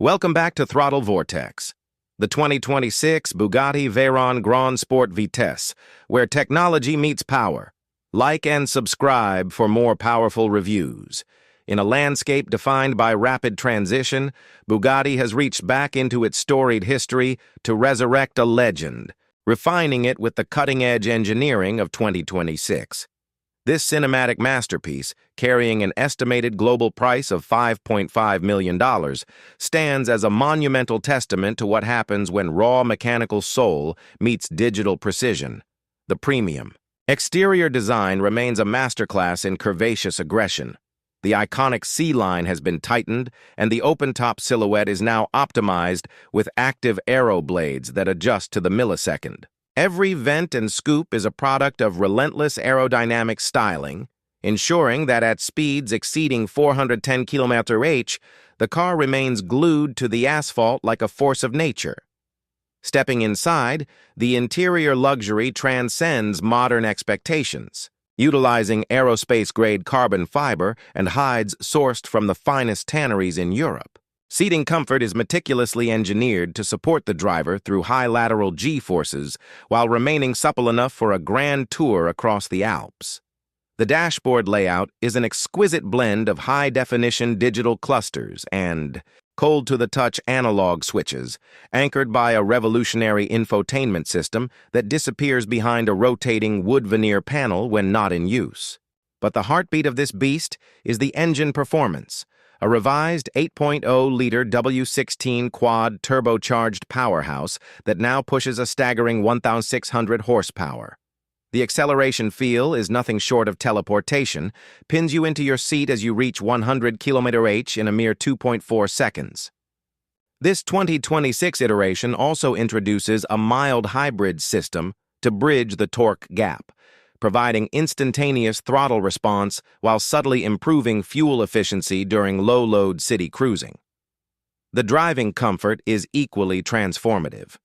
Welcome back to Throttle Vortex, the 2026 Bugatti Veyron Grand Sport Vitesse, where technology meets power. Like and subscribe for more powerful reviews. In a landscape defined by rapid transition, Bugatti has reached back into its storied history to resurrect a legend, refining it with the cutting-edge engineering of 2026. This cinematic masterpiece, carrying an estimated global price of $5.5 million, stands as a monumental testament to what happens when raw mechanical soul meets digital precision. The premium. Exterior design remains a masterclass in curvaceous aggression. The iconic C-line has been tightened, and the open-top silhouette is now optimized with active aero blades that adjust to the millisecond. Every vent and scoop is a product of relentless aerodynamic styling, ensuring that at speeds exceeding 410 km/h, the car remains glued to the asphalt like a force of nature. Stepping inside, the interior luxury transcends modern expectations, utilizing aerospace-grade carbon fiber and hides sourced from the finest tanneries in Europe. Seating comfort is meticulously engineered to support the driver through high lateral G-forces while remaining supple enough for a grand tour across the Alps. The dashboard layout is an exquisite blend of high-definition digital clusters and cold-to-the-touch analog switches, anchored by a revolutionary infotainment system that disappears behind a rotating wood veneer panel when not in use. But the heartbeat of this beast is the engine performance. A revised 8.0-liter W16 quad-turbocharged powerhouse that now pushes a staggering 1,600 horsepower. The acceleration feel is nothing short of teleportation, pins you into your seat as you reach 100 km/h in a mere 2.4 seconds. This 2026 iteration also introduces a mild hybrid system to bridge the torque gap, providing instantaneous throttle response while subtly improving fuel efficiency during low-load city cruising. The driving comfort is equally transformative.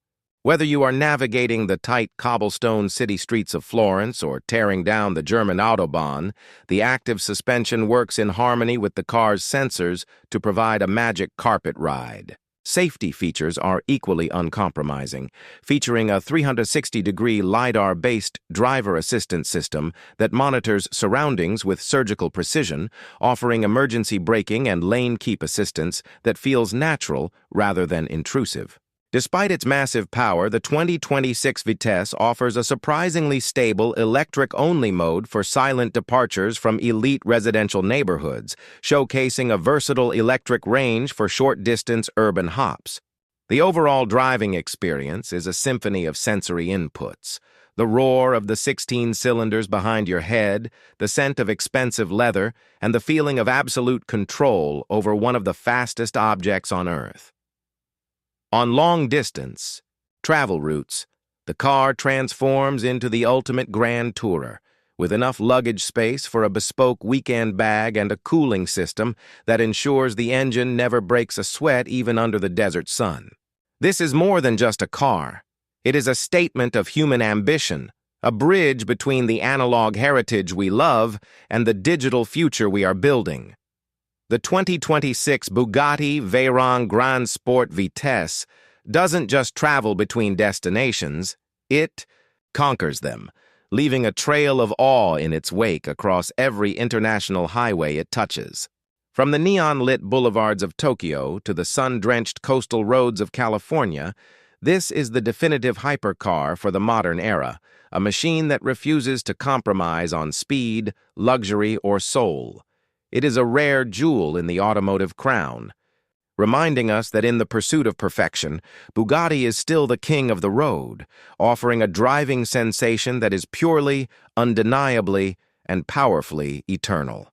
Whether you are navigating the tight cobblestone city streets of Florence or tearing down the German Autobahn, the active suspension works in harmony with the car's sensors to provide a magic carpet ride. Safety features are equally uncompromising, featuring a 360-degree LiDAR-based driver assistance system that monitors surroundings with surgical precision, offering emergency braking and lane keep assistance that feels natural rather than intrusive. Despite its massive power, the 2026 Vitesse offers a surprisingly stable electric-only mode for silent departures from elite residential neighborhoods, showcasing a versatile electric range for short-distance urban hops. The overall driving experience is a symphony of sensory inputs. The roar of the 16 cylinders behind your head, the scent of expensive leather, and the feeling of absolute control over one of the fastest objects on Earth. On long-distance travel routes, the car transforms into the ultimate grand tourer, with enough luggage space for a bespoke weekend bag and a cooling system that ensures the engine never breaks a sweat even under the desert sun. This is more than just a car. It is a statement of human ambition, a bridge between the analog heritage we love and the digital future we are building. The 2026 Bugatti Veyron Grand Sport Vitesse doesn't just travel between destinations, it conquers them, leaving a trail of awe in its wake across every international highway it touches. From the neon-lit boulevards of Tokyo to the sun-drenched coastal roads of California, this is the definitive hypercar for the modern era, a machine that refuses to compromise on speed, luxury, or soul. It is a rare jewel in the automotive crown, reminding us that in the pursuit of perfection, Bugatti is still the king of the road, offering a driving sensation that is purely, undeniably, and powerfully eternal.